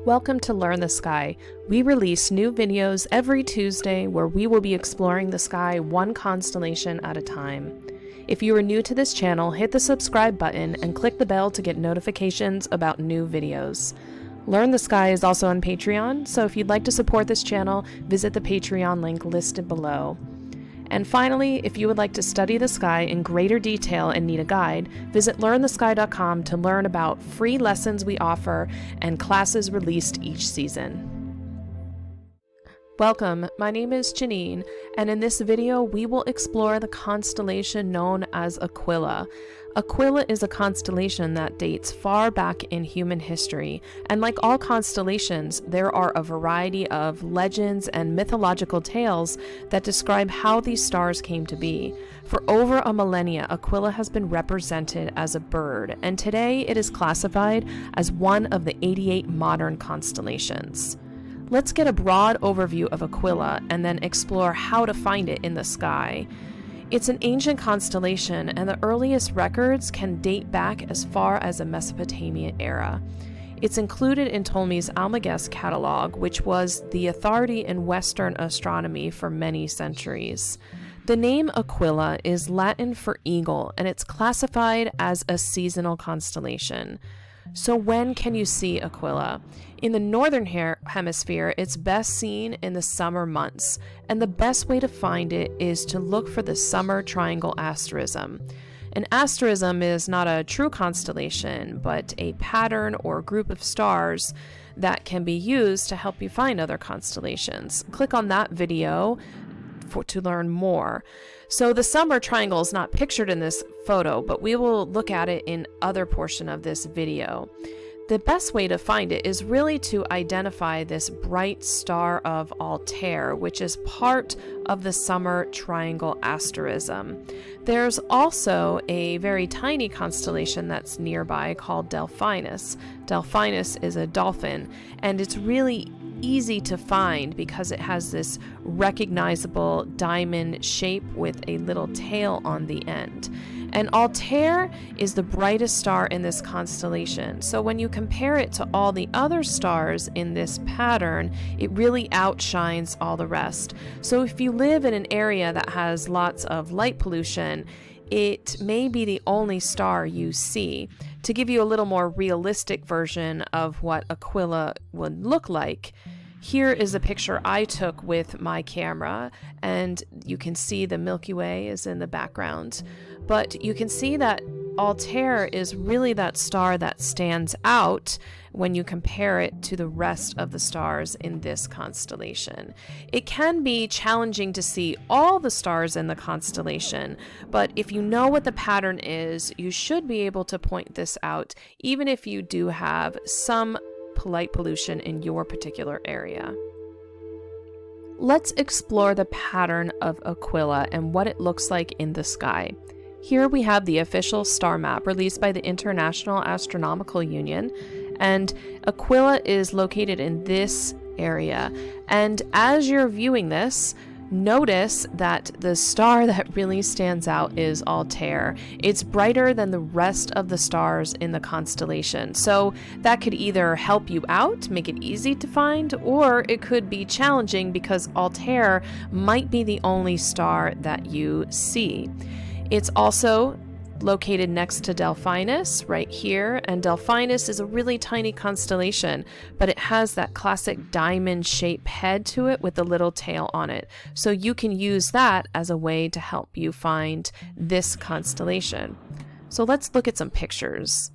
Welcome to Learn the Sky. We release new videos every Tuesday where we will be exploring the sky one constellation at a time. If you are new to this channel, hit the subscribe button and click the bell to get notifications about new videos. Learn the Sky is also on Patreon, so if you'd like to support this channel, visit the Patreon link listed below. And finally, if you would like to study the sky in greater detail and need a guide, visit learnthesky.com to learn about free lessons we offer and classes released each season. Welcome, my name is Janine, and in this video we will explore the constellation known as Aquila. Aquila is a constellation that dates far back in human history, and like all constellations, there are a variety of legends and mythological tales that describe how these stars came to be. For over a millennia, Aquila has been represented as a bird, and today it is classified as one of the 88 modern constellations. Let's get a broad overview of Aquila and then explore how to find it in the sky. It's an ancient constellation, and the earliest records can date back as far as the Mesopotamian era. It's included in Ptolemy's Almagest catalog, which was the authority in Western astronomy for many centuries. The name Aquila is Latin for eagle, and it's classified as a seasonal constellation. So when can you see Aquila? In the northern hemisphere, it's best seen in the summer months, and the best way to find it is to look for the summer triangle asterism. An asterism is not a true constellation, but a pattern or group of stars that can be used to help you find other constellations. Click on that video to learn more. So the summer triangle is not pictured in this photo, but we will look at it in other portion of this video. The best way to find it is really to identify this bright star of Altair, which is part of the summer triangle asterism. There's also a very tiny constellation that's nearby called Delphinus. Delphinus is a dolphin, and it's really easy to find because it has this recognizable diamond shape with a little tail on the end. And Altair is the brightest star in this constellation. So when you compare it to all the other stars in this pattern, it really outshines all the rest. So if you live in an area that has lots of light pollution, it may be the only star you see. To give you a little more realistic version of what Aquila would look like, here is a picture I took with my camera, and you can see the Milky Way is in the background. But you can see that Altair is really that star that stands out when you compare it to the rest of the stars in this constellation. It can be challenging to see all the stars in the constellation, but if you know what the pattern is, you should be able to point this out, even if you do have some light pollution in your particular area. Let's explore the pattern of Aquila and what it looks like in the sky. Here we have the official star map released by the International Astronomical Union, and Aquila is located in this area. And as you're viewing this, notice that the star that really stands out is Altair. It's brighter than the rest of the stars in the constellation. So that could either help you out, make it easy to find, or it could be challenging because Altair might be the only star that you see. It's also located next to Delphinus right here, and Delphinus is a really tiny constellation, but it has that classic diamond shaped head to it with a little tail on it. So you can use that as a way to help you find this constellation. So let's look at some pictures.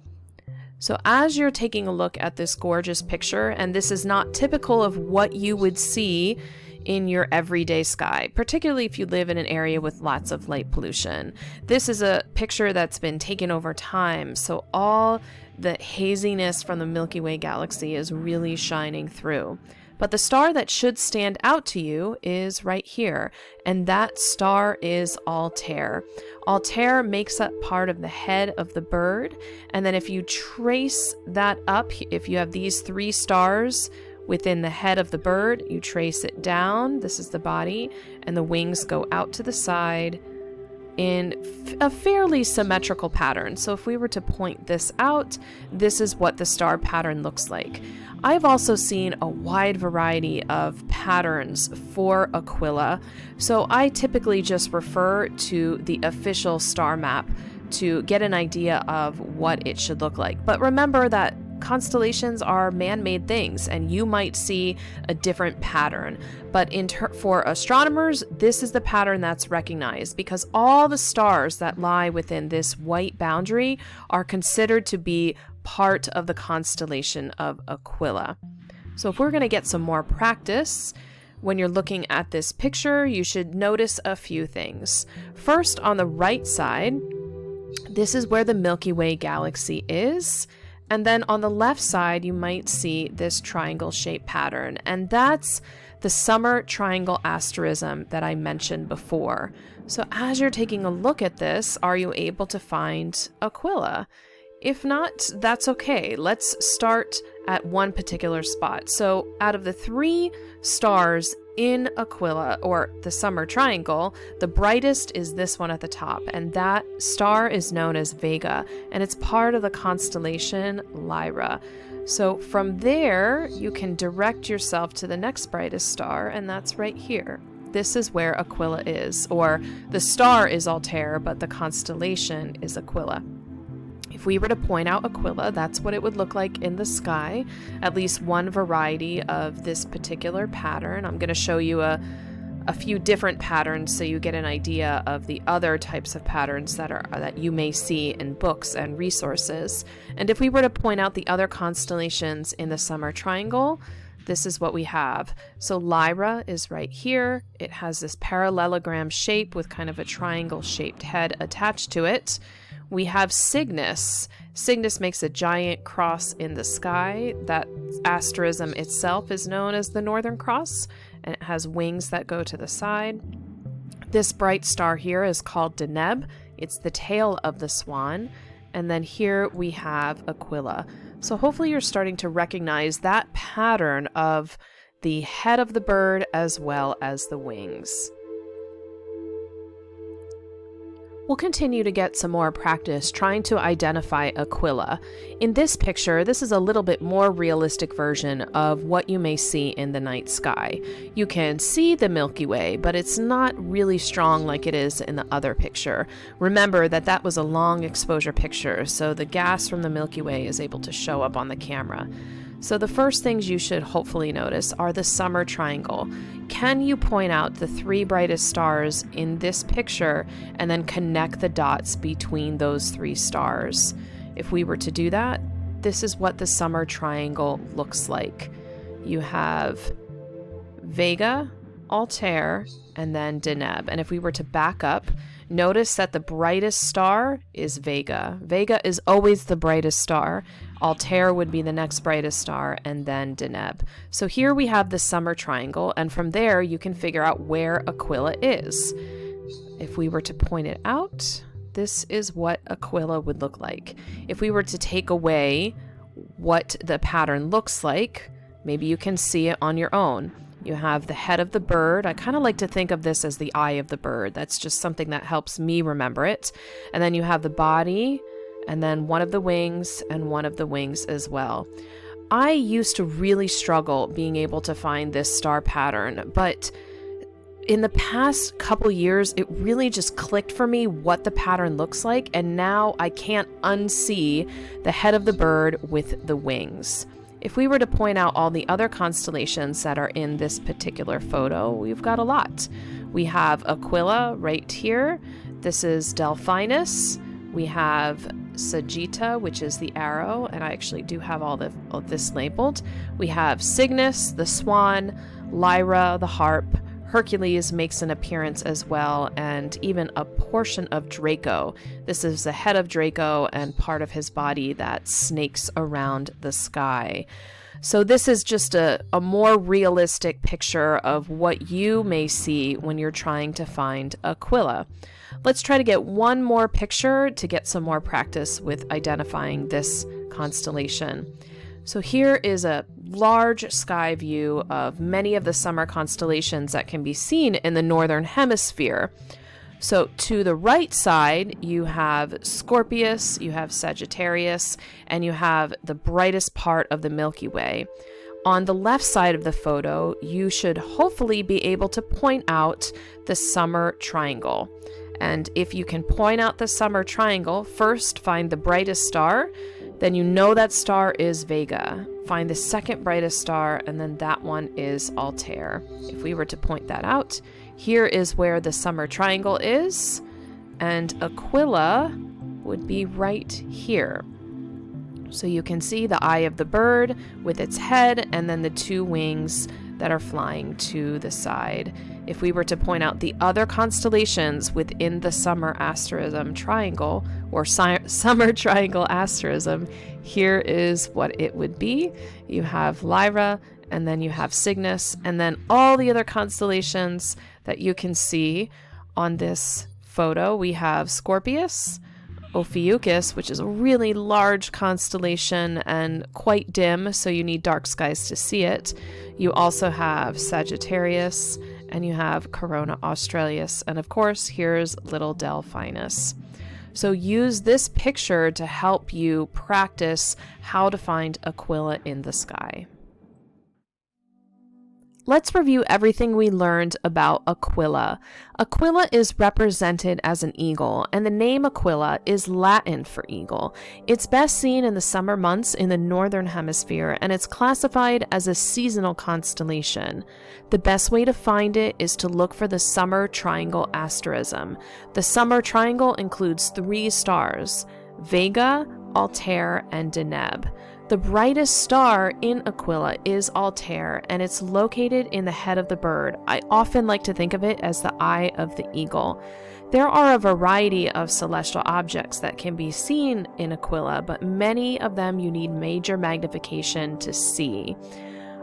So as you're taking a look at this gorgeous picture, and this is not typical of what you would see in your everyday sky, particularly if you live in an area with lots of light pollution. This is a picture that's been taken over time, so all the haziness from the Milky Way galaxy is really shining through. But the star that should stand out to you is right here, and that star is Altair. Altair makes up part of the head of the bird, and then if you trace that up, if you have these three stars within the head of the bird, you trace it down. This is the body, and the wings go out to the side, in a fairly symmetrical pattern. So if we were to point this out, this is what the star pattern looks like. I've also seen a wide variety of patterns for Aquila, so I typically just refer to the official star map to get an idea of what it should look like. But remember that constellations are man-made things, and you might see a different pattern. But for astronomers, this is the pattern that's recognized, because all the stars that lie within this white boundary are considered to be part of the constellation of Aquila. So if we're going to get some more practice, when you're looking at this picture, you should notice a few things. First, on the right side, this is where the Milky Way galaxy is. And then on the left side, you might see this triangle-shaped pattern. And that's the summer triangle asterism that I mentioned before. So as you're taking a look at this, are you able to find Aquila? If not, that's okay. Let's start at one particular spot. So out of the 3 stars in Aquila, or the summer triangle, the brightest is this one at the top, and that star is known as Vega, and it's part of the constellation Lyra. So from there, you can direct yourself to the next brightest star, and that's right here. This is where Aquila is, or the star is Altair, but the constellation is Aquila. If we were to point out Aquila, that's what it would look like in the sky, at least one variety of this particular pattern. I'm going to show you a few different patterns so you get an idea of the other types of patterns that you may see in books and resources. And if we were to point out the other constellations in the summer triangle, this is what we have. So Lyra is right here. It has this parallelogram shape with kind of a triangle-shaped head attached to it. We have Cygnus. Cygnus makes a giant cross in the sky. That asterism itself is known as the Northern Cross, and it has wings that go to the side. This bright star here is called Deneb. It's the tail of the swan. And then here we have Aquila. So hopefully you're starting to recognize that pattern of the head of the bird as well as the wings. We'll continue to get some more practice trying to identify Aquila. In this picture, this is a little bit more realistic version of what you may see in the night sky. You can see the Milky Way, but it's not really strong like it is in the other picture. Remember that that was a long exposure picture, so the gas from the Milky Way is able to show up on the camera. So the first things you should hopefully notice are the summer triangle. Can you point out the 3 brightest stars in this picture and then connect the dots between those 3 stars? If we were to do that, this is what the summer triangle looks like. You have Vega, Altair, and then Deneb. And if we were to back up, notice that the brightest star is Vega. Vega is always the brightest star. Altair would be the next brightest star, and then Deneb. So here we have the summer triangle, and from there you can figure out where Aquila is. If we were to point it out, this is what Aquila would look like. If we were to take away what the pattern looks like, maybe you can see it on your own. You have the head of the bird. I kind of like to think of this as the eye of the bird. That's just something that helps me remember it. And then you have the body, and then one of the wings, and one of the wings as well. I used to really struggle being able to find this star pattern, but in the past couple years, it really just clicked for me what the pattern looks like, and now I can't unsee the head of the bird with the wings. If we were to point out all the other constellations that are in this particular photo, we've got a lot. We have Aquila right here. This is Delphinus. We have Sagitta, which is the arrow, and I actually do have all of this labeled. We have Cygnus, the swan, Lyra, the harp, Hercules makes an appearance as well, and even a portion of Draco. This is the head of Draco and part of his body that snakes around the sky. So this is just a more realistic picture of what you may see when you're trying to find Aquila. Let's try to get one more picture to get some more practice with identifying this constellation. So here is a large sky view of many of the summer constellations that can be seen in the northern hemisphere. So to the right side, you have Scorpius, you have Sagittarius, and you have the brightest part of the Milky Way. On the left side of the photo, you should hopefully be able to point out the summer triangle. And if you can point out the summer triangle, first find the brightest star, then you know that star is Vega. Find the second brightest star, and then that one is Altair. If we were to point that out, here is where the summer triangle is, and Aquila would be right here. So you can see the eye of the bird with its head, and then the two wings that are flying to the side. If we were to point out the other constellations within the summer asterism triangle, or summer triangle asterism, here is what it would be. You have Lyra, and then you have Cygnus, and then all the other constellations that you can see on this photo. We have Scorpius, Ophiuchus, which is a really large constellation and quite dim, so you need dark skies to see it. You also have Sagittarius, and you have Corona Australis, and of course, here's Little Delphinus. So use this picture to help you practice how to find Aquila in the sky. Let's review everything we learned about Aquila. Aquila is represented as an eagle, and the name Aquila is Latin for eagle. It's best seen in the summer months in the northern hemisphere, and it's classified as a seasonal constellation. The best way to find it is to look for the summer triangle asterism. The summer triangle includes 3 stars: Vega, Altair, and Deneb. The brightest star in Aquila is Altair, and it's located in the head of the bird. I often like to think of it as the eye of the eagle. There are a variety of celestial objects that can be seen in Aquila, but many of them you need major magnification to see.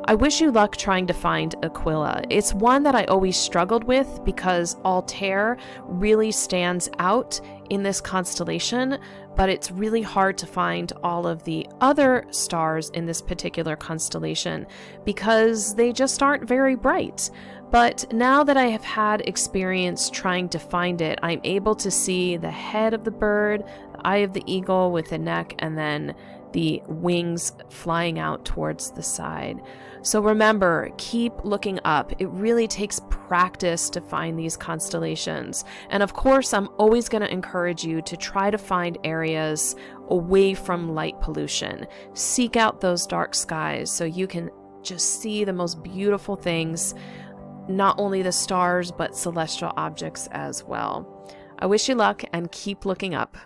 I wish you luck trying to find Aquila. It's one that I always struggled with because Altair really stands out in this constellation, but it's really hard to find all of the other stars in this particular constellation because they just aren't very bright. But now that I have had experience trying to find it, I'm able to see the head of the bird, the eye of the eagle with the neck, and then the wings flying out towards the side. So remember, keep looking up. It really takes practice to find these constellations. And of course, I'm always going to encourage you to try to find areas away from light pollution. Seek out those dark skies so you can just see the most beautiful things, not only the stars, but celestial objects as well. I wish you luck and keep looking up.